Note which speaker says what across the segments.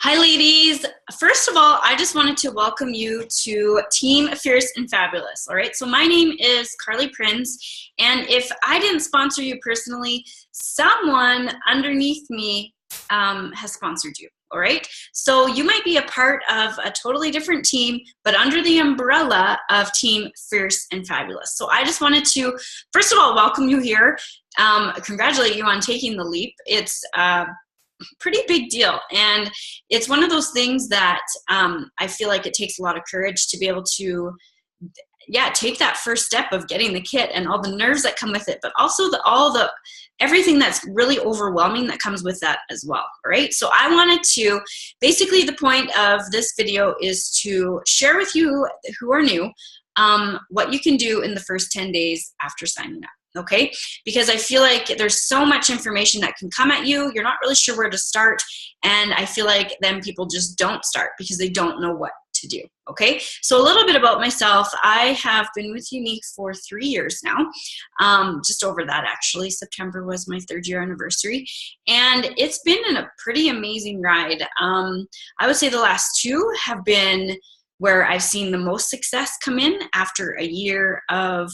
Speaker 1: Hi, ladies. First of all, I just wanted to welcome you to Team Fierce and Fabulous. All right, so my name is Carly Prince, and if I didn't sponsor you personally, someone underneath me has sponsored you. All right, so you might be a part of a totally different team, but under the umbrella of Team Fierce and Fabulous. So I just wanted to, first of all, welcome you here, congratulate you on taking the leap. It's pretty big deal, and it's one of those things that I feel like it takes a lot of courage to be able to take that first step of getting the kit and all the nerves that come with it, but also everything that's really overwhelming that comes with that as well. All right, so I wanted to, basically the point of this video is to share with you who are new what you can do in the first 10 days after signing up. Okay, because I feel like there's so much information that can come at you, you're not really sure where to start, and I feel like then people just don't start because they don't know what to do. Okay, so a little bit about myself. I have been with Unique for 3 years now, just over that actually. September was my 3rd year anniversary, and it's been a pretty amazing ride. I would say the last 2 have been where I've seen the most success come in after a year of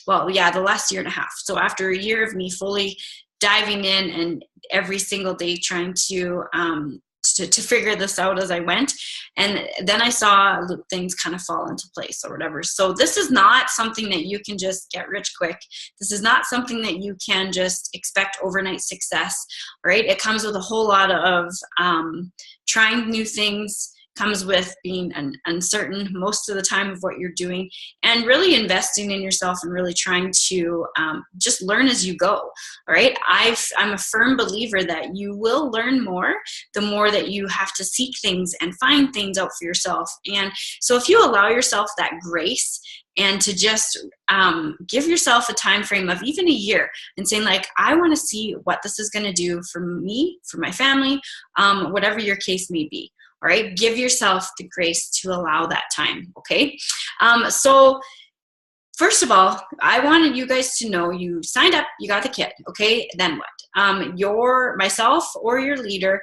Speaker 1: the last year and a half. So after a year of me fully diving in and every single day trying to figure this out as I went, and then I saw things kind of fall into place or whatever. So this is not something that you can just get rich quick. This is not something that you can just expect overnight success, right? It comes with a whole lot of trying new things, comes with being uncertain most of the time of what you're doing, and really investing in yourself and really trying to just learn as you go. All right, I'm a firm believer that you will learn more the more that you have to seek things and find things out for yourself. And so if you allow yourself that grace and to just give yourself a time frame of even a year and saying, like, I want to see what this is going to do for me, for my family, whatever your case may be. All right, give yourself the grace to allow that time, okay? So first of all, I wanted you guys to know you signed up, you got the kit, okay? Then what? Myself or your leader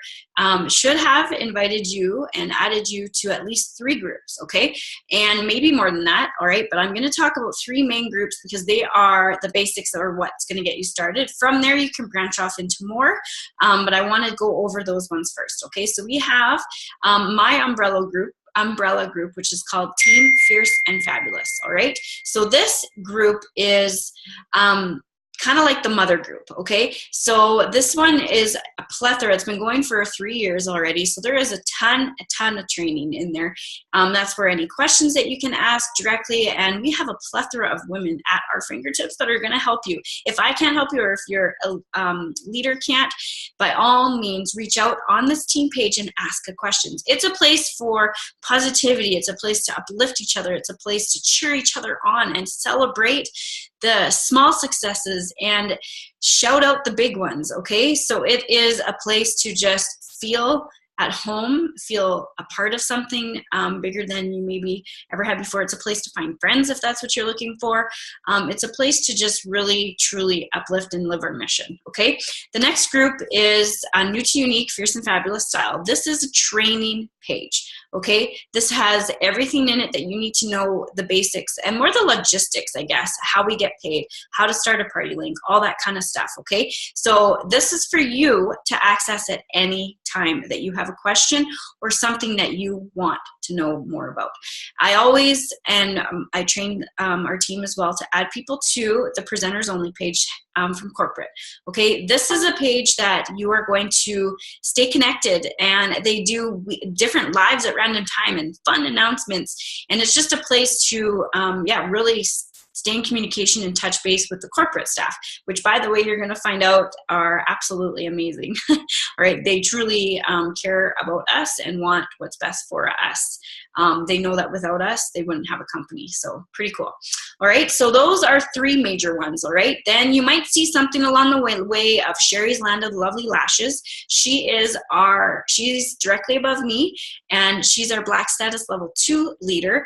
Speaker 1: should have invited you and added you to at least 3 groups, okay? And maybe more than that, all right? But I'm gonna talk about 3 main groups because they are the basics or what's gonna get you started. From there, you can branch off into more, but I wanna go over those ones first, okay? So we have my umbrella group, which is called Team Fierce and Fabulous. All right, so this group is kind of like the mother group. Okay, so this one is a plethora. It's been going for 3 years already, so there is a ton of training in there. That's where any questions that you can ask directly, and we have a plethora of women at our fingertips that are going to help you. If I can't help you, or if your leader can't, by all means reach out on this team page and ask the questions. It's a place for positivity. It's a place to uplift each other. It's a place to cheer each other on and celebrate the small successes and shout out the big ones, okay? So it is a place to just feel at home, feel a part of something bigger than you maybe ever had before. It's a place to find friends if that's what you're looking for. It's a place to just really, truly uplift and live our mission, okay? The next group is New to Unique, Fierce and Fabulous Style. This is a training page, okay? This has everything in it that you need to know, the basics and more the logistics, I guess, how we get paid, how to start a party link, all that kind of stuff, okay? So this is for you to access at any time that you have a question or something that you want to know more about. I always, and I train our team as well to add people to the presenters only page from corporate. Okay, this is a page that you are going to stay connected, and they do different lives at random time and fun announcements, and it's just a place to really stay in communication and touch base with the corporate staff, which, by the way, you're going to find out are absolutely amazing. All right, they truly care about us and want what's best for us. They know that without us, they wouldn't have a company, so pretty cool. All right, so those are 3 major ones, all right? Then you might see something along the way of Sherry's Land of Lovely Lashes. She's directly above me, and she's our Black Status Level 2 leader,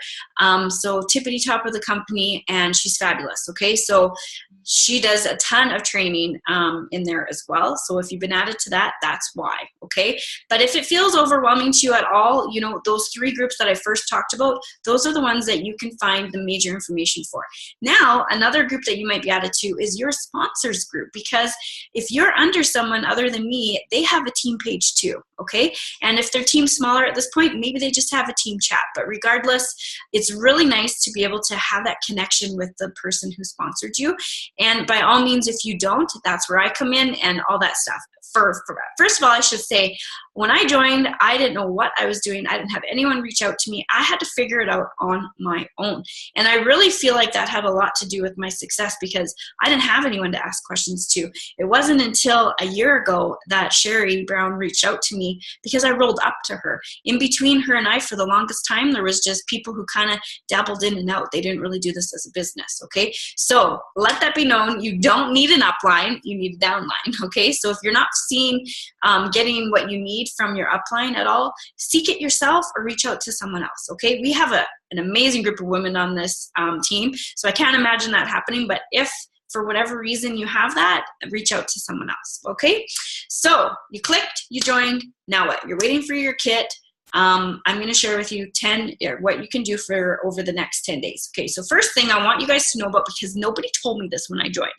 Speaker 1: so tippity top of the company, and she's fabulous. Okay, so she does a ton of training in there as well. So if you've been added to that, that's why. Okay, but if it feels overwhelming to you at all, you know, those 3 groups that I first talked about, those are the ones that you can find the major information for. Now, another group that you might be added to is your sponsors group, because if you're under someone other than me, they have a team page too. Okay, and if their team's smaller at this point, maybe they just have a team chat. But regardless, it's really nice to be able to have that connection with the person who sponsored you. And by all means, if you don't, that's where I come in and all that stuff. First of all, I should say, when I joined, I didn't know what I was doing. I didn't have anyone reach out to me. I had to figure it out on my own. And I really feel like that had a lot to do with my success, because I didn't have anyone to ask questions to. It wasn't until a year ago that Sherry Brown reached out to me, because I rolled up to her. In between her and I, for the longest time, there was just people who kind of dabbled in and out. They didn't really do this as a business, okay? So let that be known. You don't need an upline. You need a downline, okay? So if you're not seeing, getting what you need from your upline at all, seek it yourself or reach out to someone else, okay? We have an amazing group of women on this team, so I can't imagine that happening. But if for whatever reason you have that, reach out to someone else, okay? So you clicked, you joined, now what? You're waiting for your kit. I'm going to share with you what you can do for over the next 10 days. Okay, so first thing I want you guys to know about, because nobody told me this when I joined,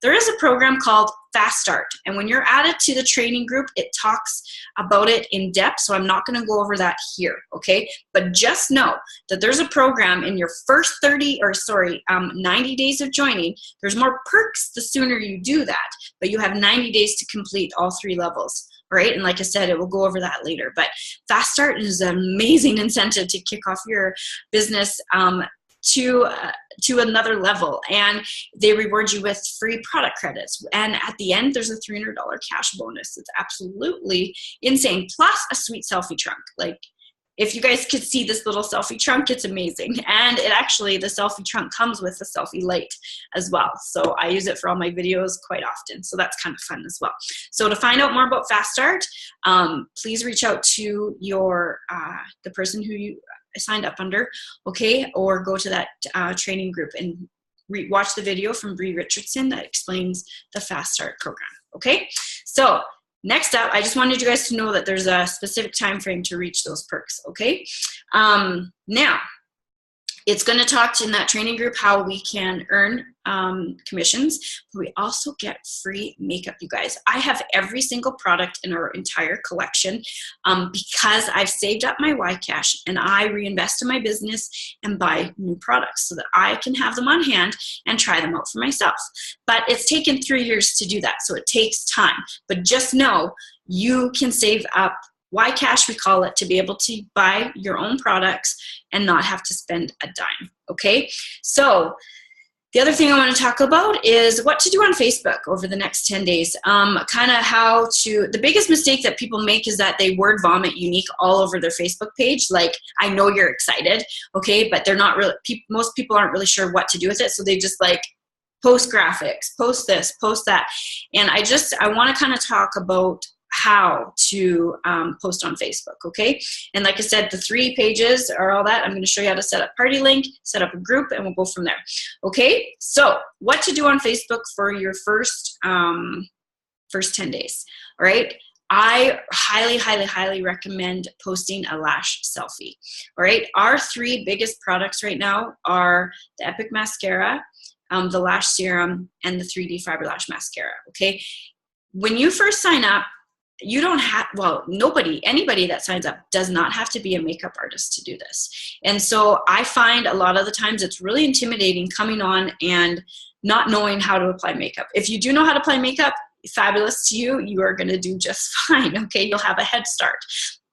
Speaker 1: there is a program called Fast Start. And when you're added to the training group, it talks about it in depth. So I'm not going to go over that here, okay? But just know that there's a program in your first 90 days of joining. There's more perks the sooner you do that, but you have 90 days to complete all 3 levels. Right? And like I said, it will go over that later. But Fast Start is an amazing incentive to kick off your business to another level. And they reward you with free product credits. And at the end, there's a $300 cash bonus. It's absolutely insane. Plus a sweet selfie trunk. Like, if you guys could see this little selfie trunk, it's amazing. And the selfie trunk comes with a selfie light as well. So I use it for all my videos quite often. So that's kind of fun as well. So to find out more about Fast Start, please reach out to the person who you signed up under, okay? Or go to that training group and watch the video from Bree Richardson that explains the Fast Start program, okay? So next up, I just wanted you guys to know that there's a specific time frame to reach those perks, okay? Now, it's going to talk in that training group how we can earn commissions, but we also get free makeup, you guys. I have every single product in our entire collection because I've saved up my YCash and I reinvest in my business and buy new products so that I can have them on hand and try them out for myself. But it's taken 3 years to do that, so it takes time. But just know you can save up YCash, we call it, to be able to buy your own products and not have to spend a dime, okay? So the other thing I want to talk about is what to do on Facebook over the next 10 days. The biggest mistake that people make is that they word vomit unique all over their Facebook page. Like, I know you're excited, okay, but they're not really, most people aren't really sure what to do with it, so they just like post graphics, post this, post that. And I want to kind of talk about how to post on Facebook, okay? And like I said, the 3 pages are all that. I'm going to show you how to set up Party Link, set up a group, and we'll go from there, okay? So what to do on Facebook for your first 10 days, all right? I highly, highly, highly recommend posting a lash selfie, all right? Our 3 biggest products right now are the Epic Mascara, the Lash Serum, and the 3D Fiber Lash Mascara, okay? When you first sign up, you don't have, anybody that signs up does not have to be a makeup artist to do this. And so I find a lot of the times it's really intimidating coming on and not knowing how to apply makeup. If you do know how to apply makeup, fabulous to you, you are gonna do just fine, okay? You'll have a head start.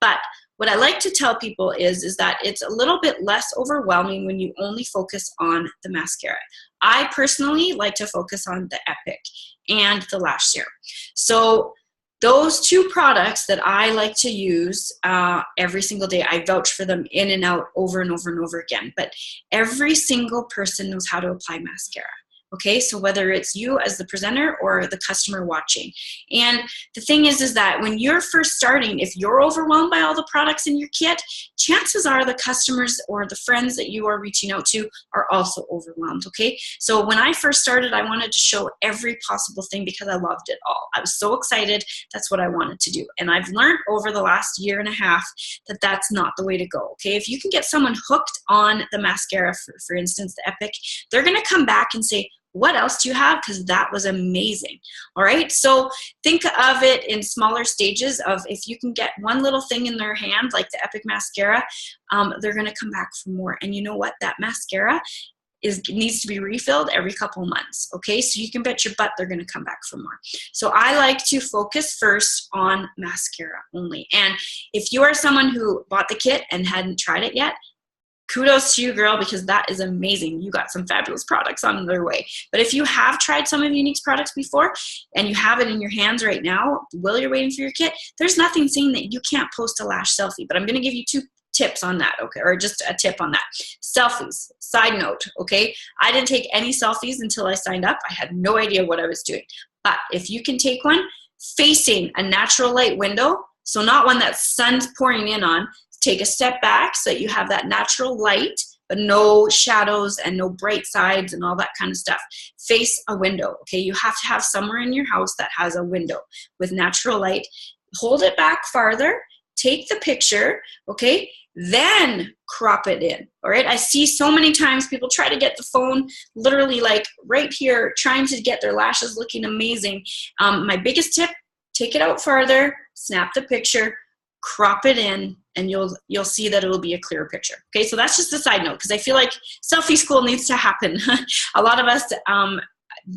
Speaker 1: But what I like to tell people is that it's a little bit less overwhelming when you only focus on the mascara. I personally like to focus on the Epic and the Lash Serum. So those 2 products that I like to use every single day, I vouch for them in and out over and over and over again. But every single person knows how to apply mascara. Okay, so whether it's you as the presenter or the customer watching. And the thing is that when you're first starting, if you're overwhelmed by all the products in your kit, chances are the customers or the friends that you are reaching out to are also overwhelmed, okay? So when I first started, I wanted to show every possible thing because I loved it all. I was so excited. That's what I wanted to do. And I've learned over the last year and a half that that's not the way to go, okay? If you can get someone hooked on the mascara, for instance, the Epic, they're gonna come back and say, what else do you have? Because that was amazing. All right, so think of it in smaller stages of if you can get one little thing in their hand, like the Epic mascara, they're gonna come back for more. And you know what? That mascara needs to be refilled every couple months, okay? So you can bet your butt they're gonna come back for more. So I like to focus first on mascara only. And if you are someone who bought the kit and hadn't tried it yet, kudos to you, girl, because that is amazing. You got some fabulous products on their way. But if you have tried some of Younique's products before and you have it in your hands right now while you're waiting for your kit, there's nothing saying that you can't post a lash selfie. But I'm going to give you 2 tips on that, okay, or just a tip on that. Selfies, side note, okay? I didn't take any selfies until I signed up. I had no idea what I was doing. But if you can take one facing a natural light window, so not one that sun's pouring in on, take a step back so that you have that natural light, but no shadows and no bright sides and all that kind of stuff. Face a window, okay? You have to have somewhere in your house that has a window with natural light. Hold it back farther, take the picture, okay? Then crop it in, all right? I see so many times people try to get the phone literally like right here, trying to get their lashes looking amazing. My biggest tip, take it out farther, snap the picture, crop it in, and you'll see that it'll be a clearer picture. Okay, so that's just a side note because I feel like selfie school needs to happen. A lot of us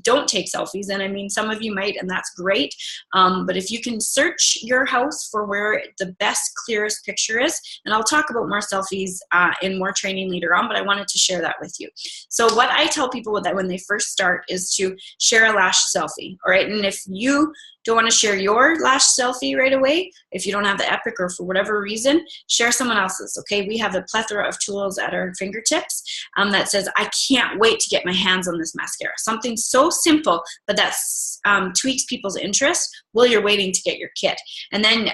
Speaker 1: don't take selfies, and I mean some of you might, and that's great. But if you can search your house for where the best, clearest picture is, and I'll talk about more selfies in more training later on, but I wanted to share that with you. So what I tell people that when they first start is to share a lash selfie, all right? And if you don't want to share your lash selfie right away, if you don't have the Epic or for whatever reason, share someone else's, okay? We have a plethora of tools at our fingertips that says, I can't wait to get my hands on this mascara. Something so simple, but that tweaks people's interest while you're waiting to get your kit. And then,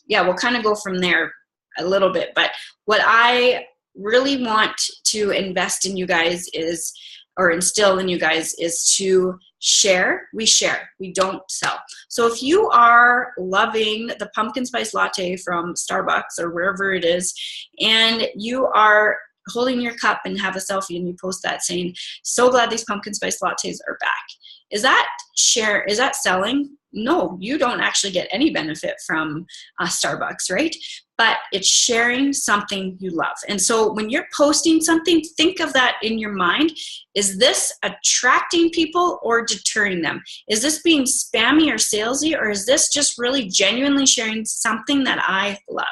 Speaker 1: yeah, we'll kind of go from there a little bit. But what I really want to invest in you guys is, or instill in you guys, is to share. We share, we don't sell. So if you are loving the pumpkin spice latte from Starbucks or wherever it is, and you are holding your cup and have a selfie and you post that saying, so glad these pumpkin spice lattes are back. Is that selling? No, you don't actually get any benefit from Starbucks, right? But it's sharing something you love. And so when you're posting something, think of that in your mind. Is this attracting people or deterring them? Is this being spammy or salesy, or is this just really genuinely sharing something that I love?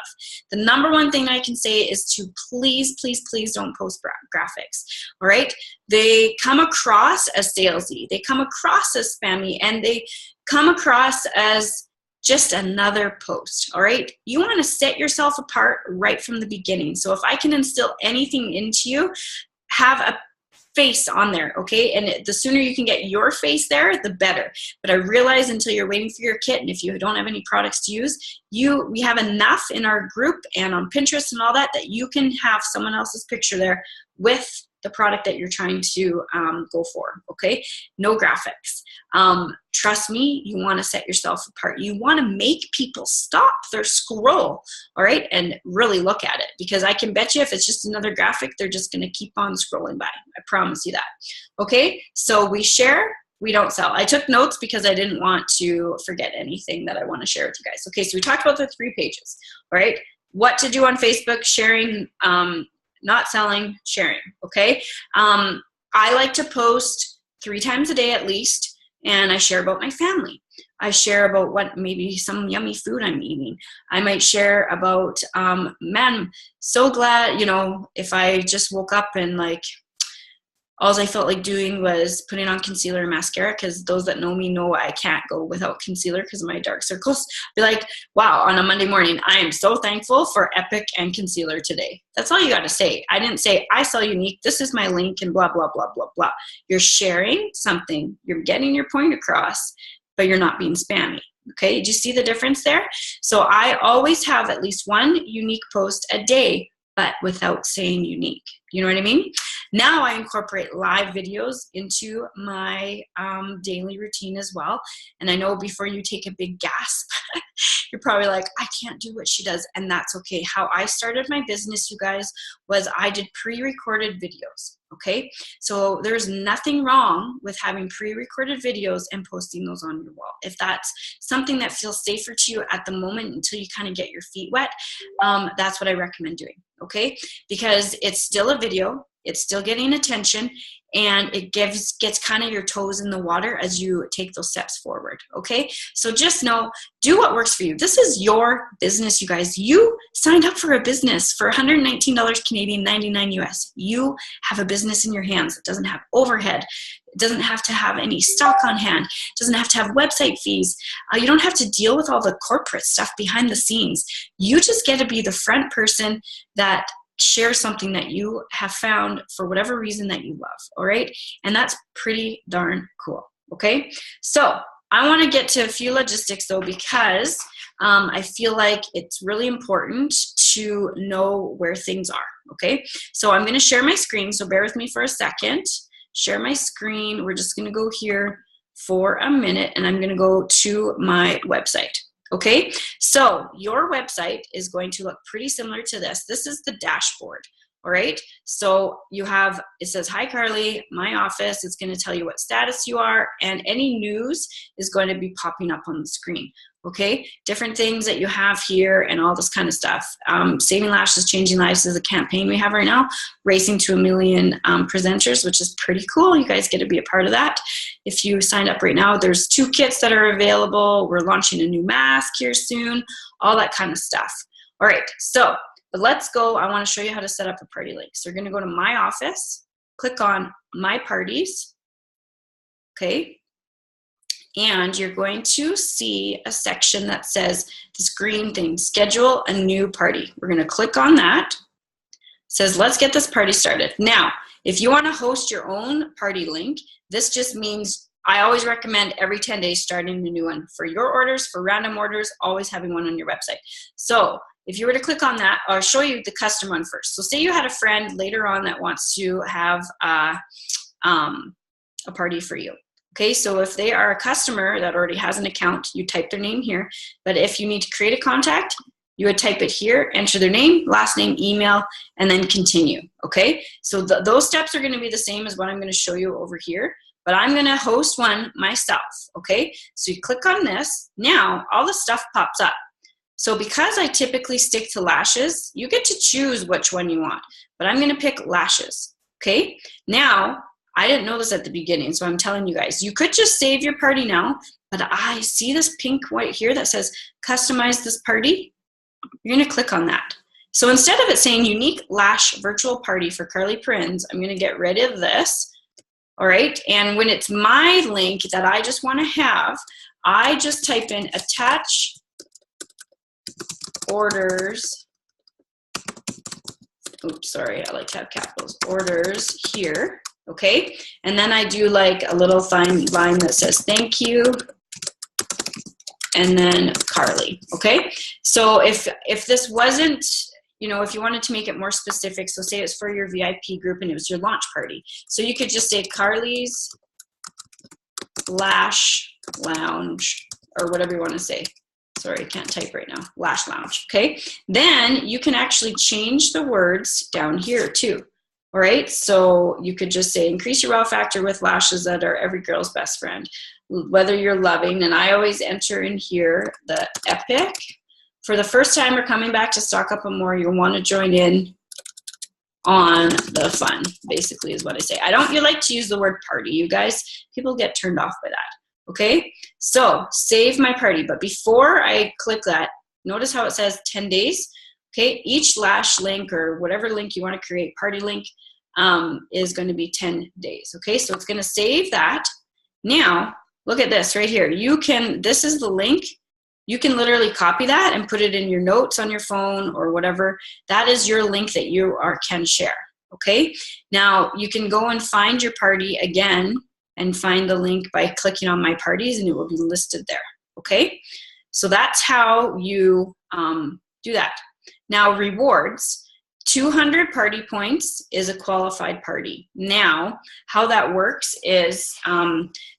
Speaker 1: The number one thing I can say is to please, please, please don't post graphics, all right? They come across as salesy. They come across as spammy, and they come across as just another post, all right? You want to set yourself apart right from the beginning. So if I can instill anything into you, have a face on there, okay? And the sooner you can get your face there, the better. But I realize until you're waiting for your kit, and if you don't have any products to use, we have enough in our group and on Pinterest and all that you can have someone else's picture there with the product that you're trying to go for, okay? No graphics. Trust me, you want to set yourself apart. You want to make people stop their scroll, all right, and really look at it, because I can bet you if it's just another graphic, they're just going to keep on scrolling by. I promise you that, okay? So we share, we don't sell. I took notes because I didn't want to forget anything that I want to share with you guys. Okay, so we talked about the 3 pages, all right? What to do on Facebook, sharing, not selling, sharing, okay? I like to post 3 times a day at least, and I share about my family. I share about what maybe some yummy food I'm eating. I might share about, man, so glad, you know, if I just woke up and like all I felt like doing was putting on concealer and mascara, because those that know me know I can't go without concealer because of my dark circles. Be like, wow, on a Monday morning, I am so thankful for Epic and concealer today. That's all you got to say. I didn't say, I sell Unique, this is my link, and blah, blah, blah, blah, blah. You're sharing something. You're getting your point across, but you're not being spammy. Okay, did you see the difference there? So I always have at least one unique post a day, but without saying unique. You know what I mean? Now I incorporate live videos into my daily routine as well. And I know before you take a big gasp, you're probably like, I can't do what she does. And that's okay. How I started my business, you guys, was I did pre-recorded videos. Okay, so there's nothing wrong with having pre-recorded videos and posting those on your wall. If that's something that feels safer to you at the moment until you kind of get your feet wet, that's what I recommend doing. Okay, because it's still a video, it's still getting attention, and it gets kind of your toes in the water as you take those steps forward. Okay, so just know, do what works for you. This is your business, you guys. You signed up for a business for $119 Canadian, 99 US. You have a business in your hands. It doesn't have overhead. It doesn't have to have any stock on hand. It doesn't have to have website fees. You don't have to deal with all the corporate stuff behind the scenes. You just get to be the front person that share something that you have found for whatever reason that you love, all right? And that's pretty darn cool, okay? So I want to get to a few logistics though, because I feel like it's really important to know where things are, okay? So I'm going to share my screen, so bear with me for a second. Share my screen. We're just going to go here for a minute, and I'm going to go to my website. Okay, so your website is going to look pretty similar to this. This is the dashboard, all right? So you have, it says, hi Carly, my office. It's going to tell you what status you are, and any news is going to be popping up on the screen, okay? Different things that you have here and all this kind of stuff. Saving Lashes, Changing Lives is a campaign we have right now, racing to 1 million presenters, which is pretty cool. You guys get to be a part of that. If you signed up right now, there's 2 kits that are available. We're launching a new mask here soon, all that kind of stuff. All right, so but let's go. I want to show you how to set up a party link. So you're going to go to My Office, click on My Parties, okay? And you're going to see a section that says this green thing, Schedule a New Party. We're going to click on that. It says, let's get this party started. Now, if you want to host your own party link, this just means I always recommend every 10 days starting a new one. For your orders, for random orders, always having one on your website. So if you were to click on that, I'll show you the custom one first. So say you had a friend later on that wants to have a party for you. Okay, so if they are a customer that already has an account, you type their name here. But if you need to create a contact, you would type it here, enter their name, last name, email, and then continue. Okay, so those steps are going to be the same as what I'm going to show you over here. But I'm going to host one myself. Okay, so you click on this. Now all the stuff pops up. So because I typically stick to lashes, you get to choose which one you want. But I'm going to pick lashes. Okay, now I didn't know this at the beginning, so I'm telling you guys, you could just save your party now, but I see this pink white here that says customize this party. You're going to click on that. So instead of it saying unique lash virtual party for Carly Prinz, I'm going to get rid of this. All right, and when it's my link that I just want to have, I just type in attach orders. Oops, sorry, I like to have capitals. Orders here. Okay, and then I do like a little fine line that says thank you, and then Carly. Okay, so if this wasn't, you know, if you wanted to make it more specific, so say it's for your VIP group and it was your launch party, so you could just say Carly's Lash Lounge, or whatever you want to say. Sorry, I can't type right now. Lash Lounge. Okay, then you can actually change the words down here too. All right, so you could just say increase your wow factor with lashes that are every girl's best friend, whether you're loving, and I always enter in here the epic. For the first time or coming back to stock up on more, you'll want to join in on the fun, basically is what I say. I don't like to use the word party, you guys. People get turned off by that, okay? So save my party, but before I click that, notice how it says 10 days. Okay, each lash link or whatever link you want to create, party link, is going to be 10 days. Okay, so it's going to save that. Now, look at this right here. This is the link. You can literally copy that and put it in your notes on your phone or whatever. That is your link that you can share. Okay, now you can go and find your party again and find the link by clicking on my parties, and it will be listed there. Okay, so that's how you do that. Now, rewards. 200 party points is a qualified party. Now, how that works is,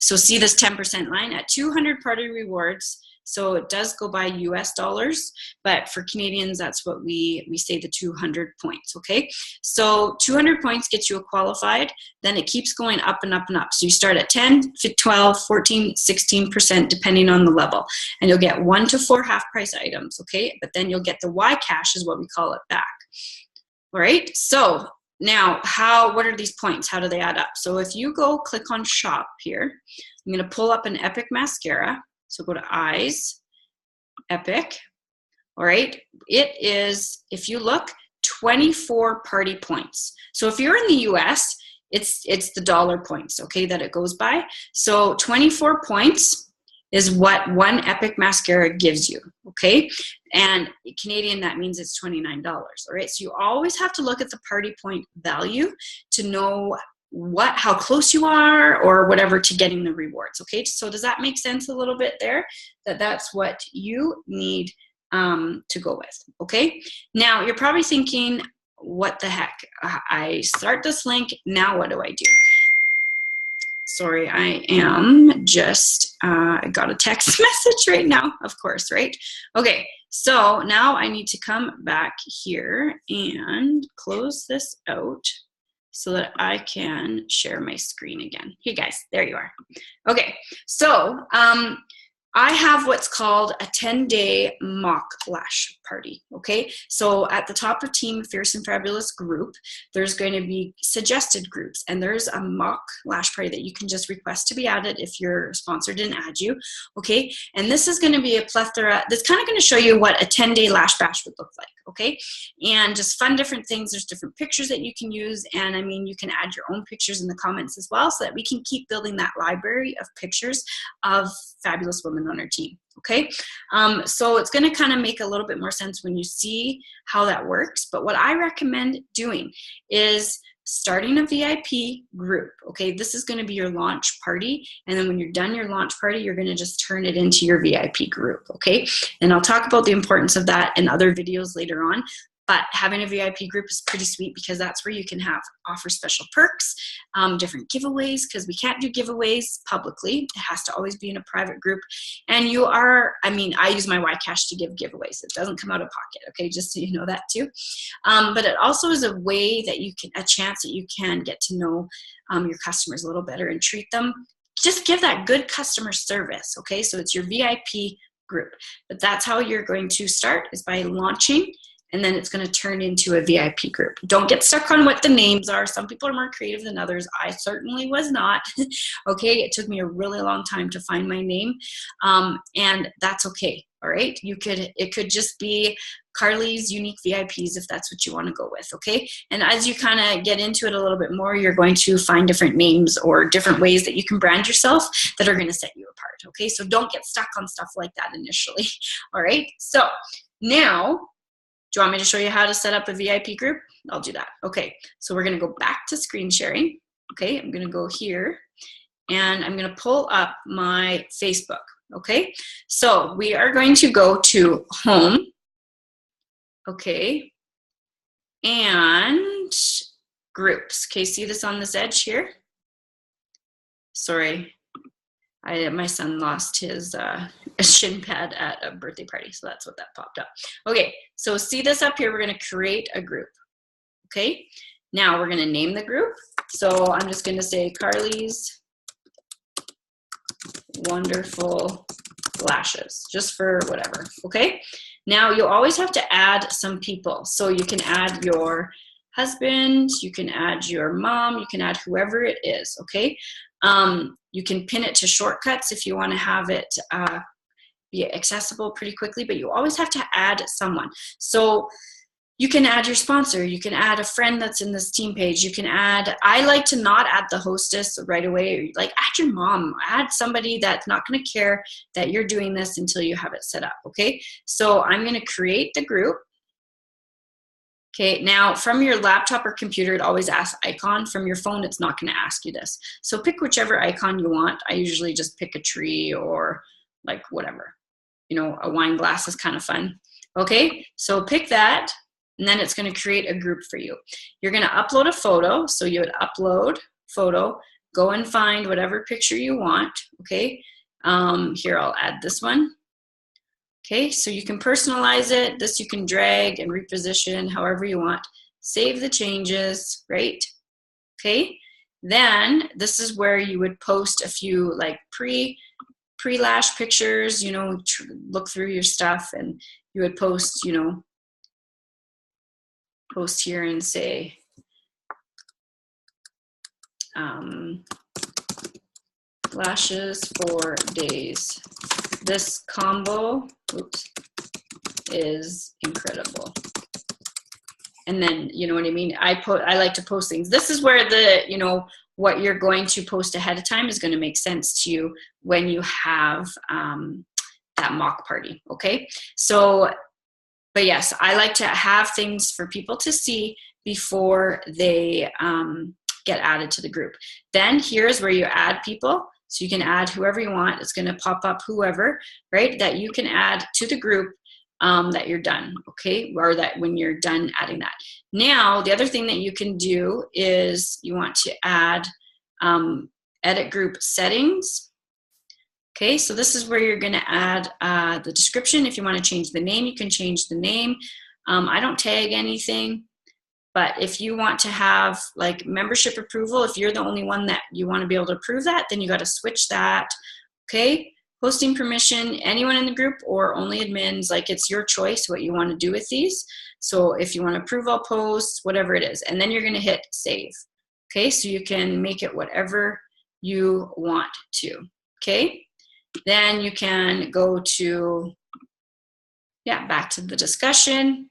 Speaker 1: so see this 10% line at 200 party rewards. So it does go by US dollars, but for Canadians, that's what we say, the 200 points, okay? So 200 points gets you a qualified, then it keeps going up and up and up. So you start at 10, 12, 14, 16%, depending on the level. And you'll get 1 to 4 half price items, okay? But then you'll get the Y cash is what we call it back. All right, so now what are these points? How do they add up? So if you go click on shop here, I'm gonna pull up an Epic mascara. So go to eyes, Epic. All right, it is, if you look, 24 party points. So if you're in the US, it's the dollar points, okay, that it goes by. So 24 points is what one Epic mascara gives you, okay? And Canadian, that means it's $29, all right? So you always have to look at the party point value to know how close you are or whatever to getting the rewards, okay? So does that make sense a little bit there? That's what you need to go with, okay? Now, you're probably thinking, what the heck? I start this link, now what do I do? Sorry, I am just, I got a text message right now, of course, right? Okay, so now I need to come back here and close this out so that I can share my screen again. Hey guys, there you are. Okay, so I have what's called a 10-day mock lash party, okay? So at the top of Team Fierce and Fabulous group, there's going to be suggested groups, and there's a mock lash party that you can just request to be added if your sponsor didn't add you, okay? And this is going to be a plethora, that's kind of going to show you what a 10-day lash bash would look like, okay? And just fun different things. There's different pictures that you can use, and I mean, you can add your own pictures in the comments as well so that we can keep building that library of pictures of fabulous women on our team, okay? So it's gonna kind of make a little bit more sense when you see how that works, but what I recommend doing is starting a VIP group, okay? This is gonna be your launch party, and then when you're done your launch party, you're gonna just turn it into your VIP group, okay? And I'll talk about the importance of that in other videos later on, but having a VIP group is pretty sweet because that's where you can offer special perks, different giveaways, because we can't do giveaways publicly. It has to always be in a private group. And I use my YCash to give giveaways. It doesn't come out of pocket, okay, just so you know that too. But it also is a way that a chance that you can get to know your customers a little better and treat them. Just give that good customer service, okay? So it's your VIP group. But that's how you're going to start, is by launching, and then it's going to turn into a VIP group. Don't get stuck on what the names are. Some people are more creative than others. I certainly was not. Okay, it took me a really long time to find my name, and that's okay. All right, it could just be Carly's Unique VIPs if that's what you want to go with, okay? And as you kind of get into it a little bit more, you're going to find different names or different ways that you can brand yourself that are going to set you apart, okay? So don't get stuck on stuff like that initially, all right? So now, do you want me to show you how to set up a VIP group? I'll do that. Okay, so we're gonna go back to screen sharing. Okay, I'm gonna go here and I'm gonna pull up my Facebook, okay? So we are going to go to home, okay, and groups. Okay, see this on this edge here? Sorry, my son lost his shin pad at a birthday party, so that's what that popped up. Okay, so see this up here, we're gonna create a group, okay? Now we're gonna name the group. So I'm just gonna say Carly's Wonderful Lashes, just for whatever, okay? Now you'll always have to add some people. So you can add your husband, you can add your mom, you can add whoever it is, okay? You can pin it to shortcuts if you want to have it be accessible pretty quickly, but you always have to add someone. So You can add your sponsor. You can add a friend that's in this team page. You can add, I like to not add the hostess right away. Like add your mom, add somebody that's not going to care that you're doing this until you have it set up. Okay. So I'm going to create the group. Okay. Now from your laptop or computer, it always asks icon. From your phone, it's not going to ask you this. So pick whichever icon you want. I usually just pick a tree or like whatever, you know, a wine glass is kind of fun. Okay. So pick that. And then it's going to create a group for you. You're going to upload a photo. So you would upload photo, go and find whatever picture you want. Okay. Here, I'll add this one. Okay. So you can personalize it. This you can drag and reposition however you want. Save the changes, right? Okay. Then this is where you would post a few like pre-lash pictures, you know, look through your stuff, and you would post, you know, post here and say, lashes for days. This combo, is incredible. And then, you know what I mean? I like to post things. This is where the, you know, what you're going to post ahead of time is going to make sense to you when you have that mock party. Okay. So, but yes, I like to have things for people to see before they get added to the group. Then here's where you add people. So you can add whoever you want. It's going to pop up whoever, right, that you can add to the group that you're done, okay, or that when you're done adding that. Now, the other thing that you can do is you want to add edit group settings. Okay, so this is where you're going to add the description. If you want to change the name, you can change the name. I don't tag anything, but if you want to have like membership approval, if you're the only one that you want to be able to approve that, then you got to switch that. Okay, posting permission, anyone in the group or only admins, like it's your choice what you want to do with these. So if you want to approve all posts, whatever it is, and then you're going to hit save. Okay, so you can make it whatever you want to. Okay. Then you can go to, back to the discussion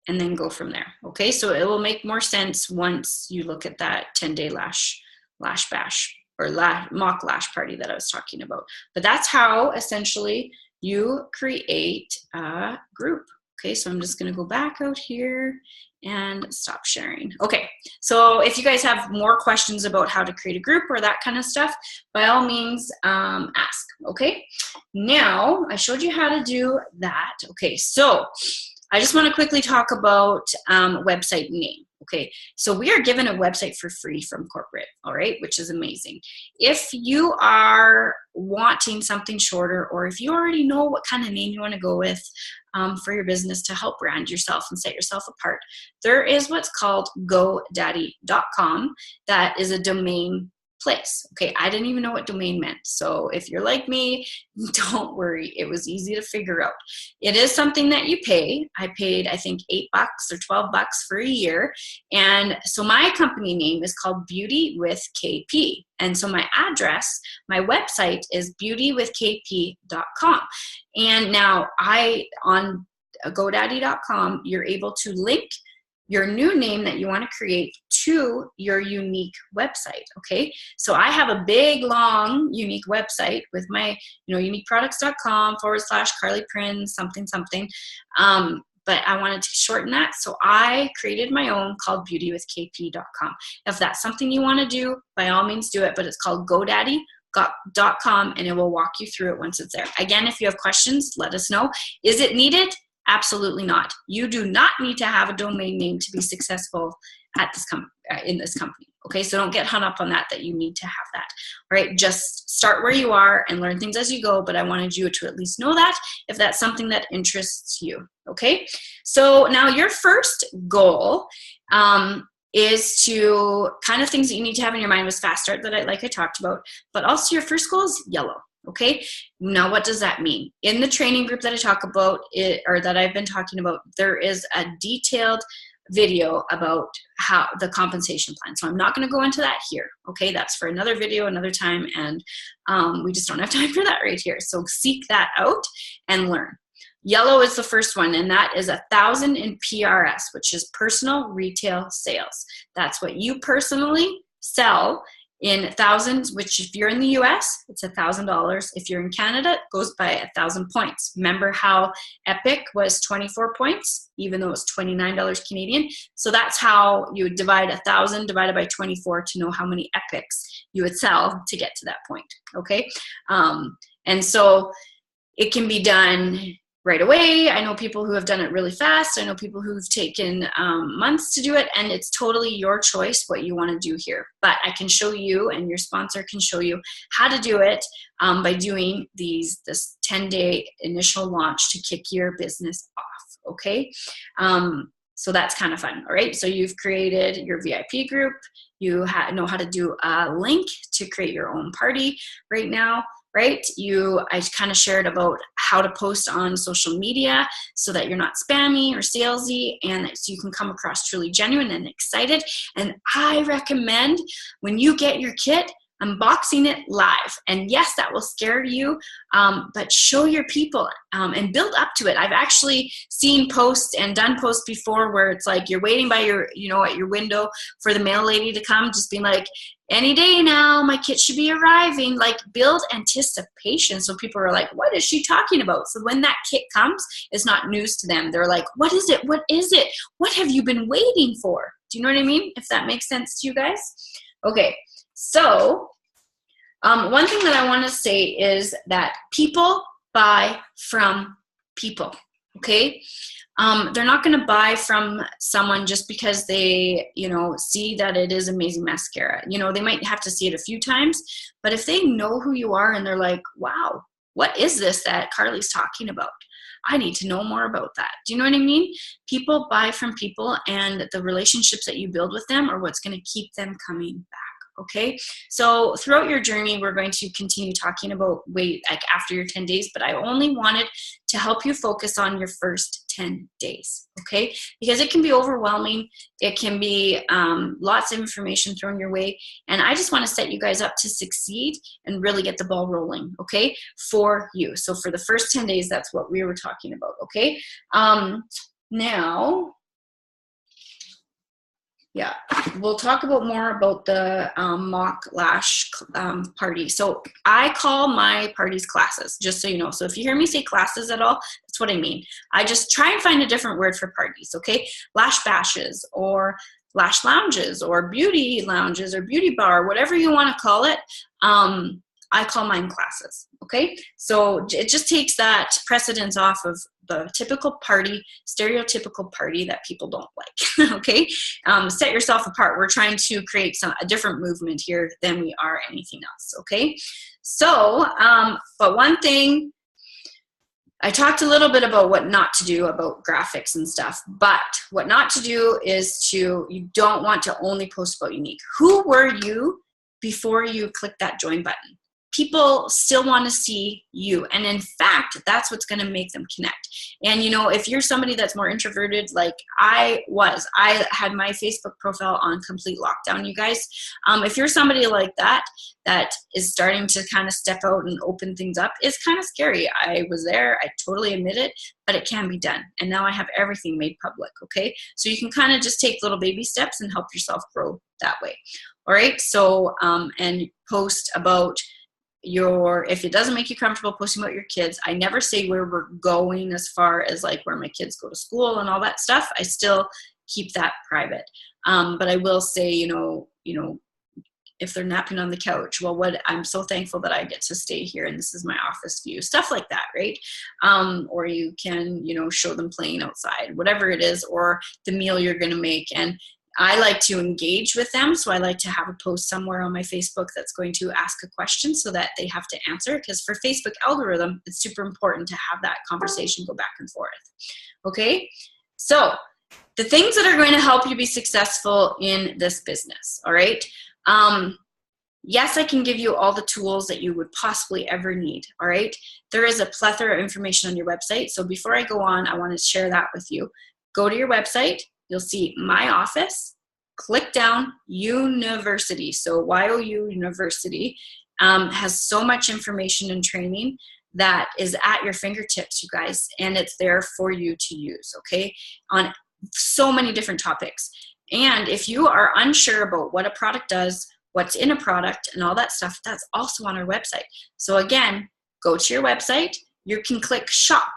Speaker 1: and then go from there. Okay, so it will make more sense once you look at that 10-day lash bash or mock lash party that I was talking about. But that's how essentially you create a group. Okay, so I'm just gonna go back out here and stop sharing. Okay, so if you guys have more questions about how to create a group or that kind of stuff, by all means, ask, okay? Now, I showed you how to do that. Okay, so I just wanna quickly talk about website name. Okay, so we are given a website for free from corporate, all right, which is amazing. If you are wanting something shorter, or if you already know what kind of name you want to go with for your business to help brand yourself and set yourself apart, there is what's called GoDaddy.com. That is a domain place. Okay, I didn't even know what domain meant. So if you're like me, don't worry. It was easy to figure out. It is something that you pay. I paid, I think, $8 or $12 for a year. And so my company name is called Beauty with KP. And so my address, my website is beautywithkp.com. And now on GoDaddy.com, you're able to link your new name that you want to create to your unique website. Okay, so I have a big long unique website with my uniqueproducts.com/Carly Prinz something. But I wanted to shorten that, so I created my own called beautywithkp.com. If that's something you want to do, by all means do it, but it's called GoDaddy.com, and it will walk you through it once it's there. Again, if you have questions, let us know. Is it needed? Absolutely not. You do not need to have a domain name to be successful at this in this company. Okay, so don't get hung up on that you need to have that. All right, just start where you are and learn things as you go, but I wanted you to at least know that if that's something that interests you. Okay, so now your first goal is to kind of things that you need to have in your mind was fast start that I talked about, but also your first goal is yellow. Okay, now what does that mean? In the training group that I talk about, or that I've been talking about, there is a detailed video about how the compensation plan. So I'm not going to go into that here. Okay, that's for another video, another time, and we just don't have time for that right here. So seek that out and learn. Yellow is the first one, and that is 1,000 in PRS, which is personal retail sales. That's what you personally sell in thousands, which if you're in the US, it's $1,000. If you're in Canada, it goes by 1,000 points. Remember how Epic was 24 points, even though it was $29 Canadian? So that's how you would divide 1,000 divided by 24 to know how many Epics you would sell to get to that point, okay? And so it can be done right away. I know people who have done it really fast. I know people who've taken months to do it, and it's totally your choice what you want to do here. But I can show you, and your sponsor can show you how to do it by doing this 10-day initial launch to kick your business off, okay? So that's kind of fun, all right? So you've created your VIP group. You know how to do a link to create your own party right now, right? I kind of shared about how to post on social media so that you're not spammy or salesy, and so you can come across truly genuine and excited. And I recommend when you get your kit, unboxing it live. And yes, that will scare you, but show your people and build up to it. I've actually seen posts and done posts before where it's like you're waiting by your, at your window for the mail lady to come, just being like, any day now, my kit should be arriving. Like, build anticipation. So people are like, what is she talking about? So when that kit comes, it's not news to them. They're like, what is it? What is it? What have you been waiting for? Do you know what I mean? If that makes sense to you guys? Okay. So one thing that I want to say is that people buy from people, okay? They're not going to buy from someone just because they, see that it is amazing mascara. They might have to see it a few times, but if they know who you are and they're like, wow, what is this that Carly's talking about? I need to know more about that. Do you know what I mean? People buy from people, and the relationships that you build with them are what's going to keep them coming back. Okay, so throughout your journey, we're going to continue talking about after your 10 days, but I only wanted to help you focus on your first 10 days, okay? Because it can be overwhelming. It can be lots of information thrown your way, and I just want to set you guys up to succeed and really get the ball rolling, okay, for you. So for the first 10 days, that's what we were talking about, okay? Now, yeah, we'll talk about more about the mock lash party. So I call my parties classes, just so you know. So if you hear me say classes at all, that's what I mean. I just try and find a different word for parties, okay? Lash bashes or lash lounges or beauty lounges or beauty bar, whatever you want to call it. I call mine classes, okay? So it just takes that precedence off of the typical party, stereotypical party that people don't like, okay? Set yourself apart. We're trying to create a different movement here than we are anything else, okay? So, but one thing, I talked a little bit about what not to do about graphics and stuff, but what not to do is you don't want to only post about unique. Who were you before you click that join button? People still want to see you. And in fact, that's what's going to make them connect. And if you're somebody that's more introverted, like I had my Facebook profile on complete lockdown, you guys. If you're somebody like that is starting to kind of step out and open things up, it's kind of scary. I was there, I totally admit it, but it can be done. And now I have everything made public, okay? So you can kind of just take little baby steps and help yourself grow that way. All right, so, and post about if it doesn't make you comfortable posting about your kids. I never say where we're going as far as like where my kids go to school and all that stuff. I still keep that private. But I will say, if they're napping on the couch, well, I'm so thankful that I get to stay here and this is my office view, stuff like that, right? Or you can, show them playing outside, whatever it is, or the meal you're going to make. And I like to engage with them, so I like to have a post somewhere on my Facebook that's going to ask a question so that they have to answer, because for Facebook algorithm, it's super important to have that conversation go back and forth, okay? So the things that are going to help you be successful in this business, all right? Yes, I can give you all the tools that you would possibly ever need, all right? There is a plethora of information on your website, so before I go on, I want to share that with you. Go to your website. You'll see My Office, click down University. So YOU University has so much information and training. that is at your fingertips, you guys, and it's there for you to use, okay, on so many different topics. And if you are unsure about what a product does, what's in a product, and all that stuff, that's also on our website. So again, go to your website, you can click shop,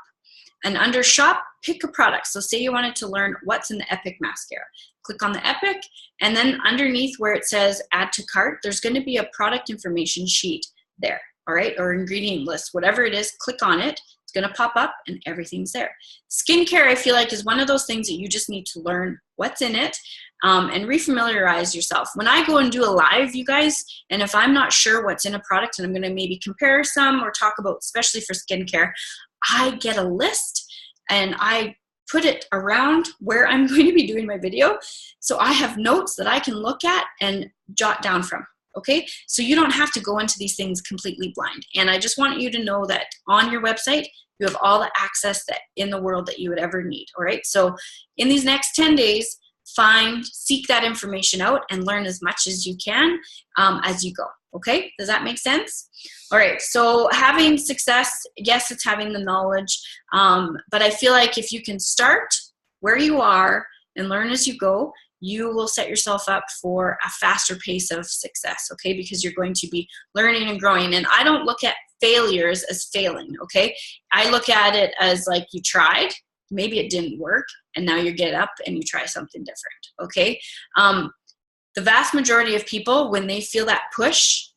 Speaker 1: and under shop, pick a product. So say you wanted to learn what's in the Epic mascara. Click on the Epic, and then underneath where it says add to cart, there's going to be a product information sheet there, all right, or ingredient list, whatever it is, click on it. It's going to pop up and everything's there. Skincare, I feel like, is one of those things that you just need to learn what's in it and refamiliarize yourself. When I go and do a live, you guys, and if I'm not sure what's in a product and I'm going to maybe compare some or talk about, especially for skincare, I get a list and I put it around where I'm going to be doing my video. So I have notes that I can look at and jot down from. Okay, so you don't have to go into these things completely blind. And I just want you to know that on your website, you have all the access that in the world that you would ever need. All right, so in these next 10 days, seek that information out and learn as much as you can as you go. Okay, does that make sense? All right, so having success, yes, it's having the knowledge, but I feel like if you can start where you are and learn as you go, you will set yourself up for a faster pace of success, okay? Because you're going to be learning and growing. And I don't look at failures as failing, okay? I look at it as like you tried, maybe it didn't work, and now you get up and you try something different, okay? The vast majority of people, when they feel that push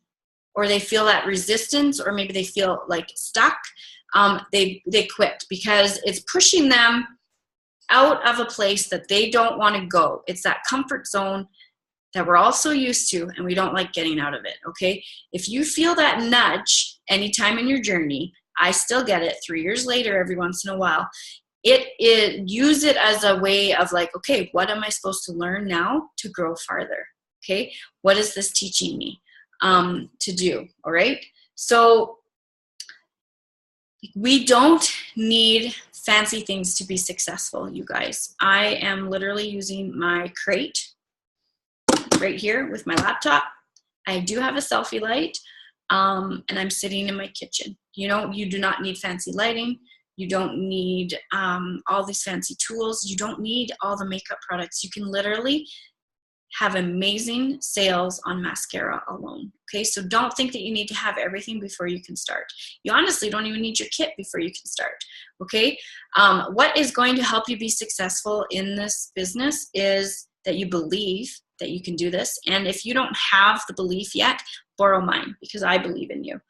Speaker 1: or they feel that resistance or maybe they feel like stuck, they quit because it's pushing them out of a place that they don't want to go. It's that comfort zone that we're all so used to and we don't like getting out of it, okay? If you feel that nudge anytime in your journey, I still get it 3 years later every once in a while, use it as a way of like, okay, what am I supposed to learn now to grow farther, okay? What is this teaching me to do, all right? So we don't need fancy things to be successful, you guys. I am literally using my crate right here with my laptop. I do have a selfie light, and I'm sitting in my kitchen. You know, you do not need fancy lighting. You don't need all these fancy tools. You don't need all the makeup products. You can literally have amazing sales on mascara alone, okay? So don't think that you need to have everything before you can start. You honestly don't even need your kit before you can start, okay? What is going to help you be successful in this business is that you believe that you can do this. And if you don't have the belief yet, borrow mine, because I believe in you.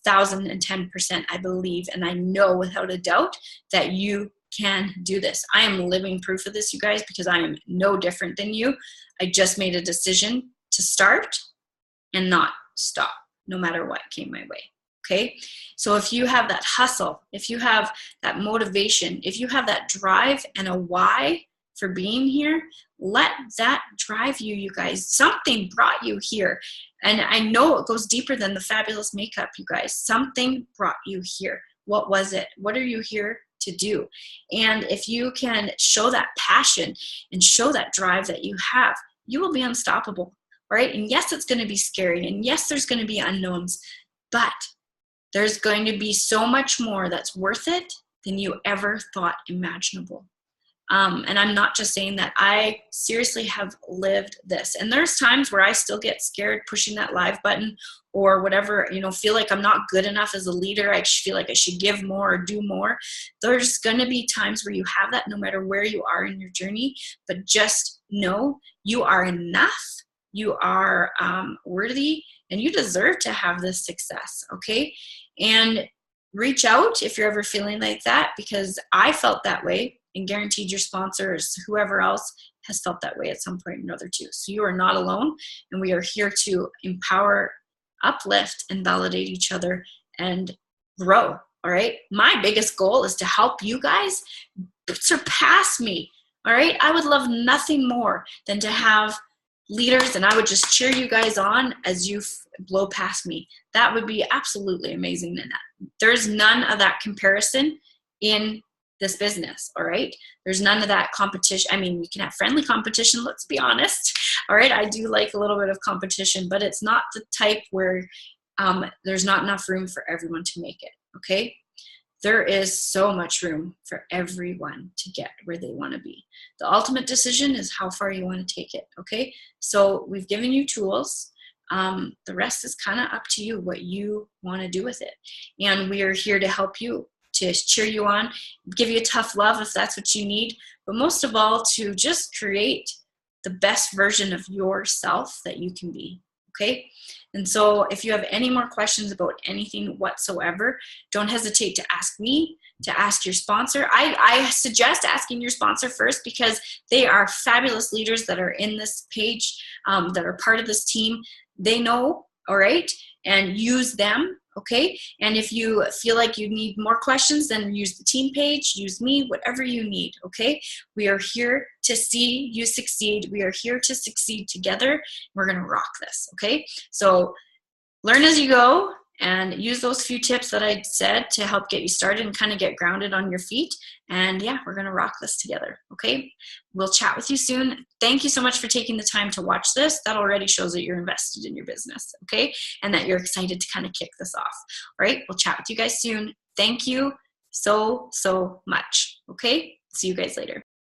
Speaker 1: 1,010% I believe, and I know without a doubt that you can do this. I am living proof of this, you guys, because I am no different than you. I just made a decision to start and not stop, no matter what came my way, okay? So if you have that hustle, if you have that motivation, if you have that drive and a why for being here, let that drive you, you guys. Something brought you here. And I know it goes deeper than the fabulous makeup, you guys. Something brought you here. What was it? What are you here to do? And if you can show that passion and show that drive that you have, you will be unstoppable, right? And yes, it's going to be scary. And yes, there's going to be unknowns, but there's going to be so much more that's worth it than you ever thought imaginable. And I'm not just saying that. I seriously have lived this. And there's times where I still get scared pushing that live button or whatever, you know, feel like I'm not good enough as a leader. I feel like I should give more or do more. There's going to be times where you have that no matter where you are in your journey. But just know you are enough. You are worthy, and you deserve to have this success, okay? And reach out if you're ever feeling like that, because I felt that way. And guaranteed your sponsors, whoever else has felt that way at some point or another too. So you are not alone, and we are here to empower, uplift, and validate each other and grow, all right? My biggest goal is to help you guys surpass me, all right? I would love nothing more than to have leaders, and I would just cheer you guys on as you blow past me. That would be absolutely amazing. And there's none of that comparison in this business, all right? There's none of that competition. I mean, you can have friendly competition, let's be honest, all right? I do like a little bit of competition, but it's not the type where there's not enough room for everyone to make it, okay? There is so much room for everyone to get where they want to be. The ultimate decision is how far you want to take it, okay? So we've given you tools. The rest is kind of up to you, what you want to do with it. And we are here to help you, to cheer you on, give you tough love if that's what you need, but most of all, to just create the best version of yourself that you can be, okay? And so if you have any more questions about anything whatsoever, don't hesitate to ask me, to ask your sponsor. I suggest asking your sponsor first, because they are fabulous leaders that are in this page, that are part of this team. They know, all right, and use them, okay? And if you feel like you need more questions, then use the team page, use me, whatever you need, okay? We are here to see you succeed. We are here to succeed together. We're gonna rock this, okay? So learn as you go and use those few tips that I said to help get you started and kind of get grounded on your feet. And yeah, we're gonna rock this together, okay? We'll chat with you soon. Thank you so much for taking the time to watch this. That already shows that you're invested in your business, okay? And that you're excited to kind of kick this off. All right, we'll chat with you guys soon. Thank you so much, okay? See you guys later.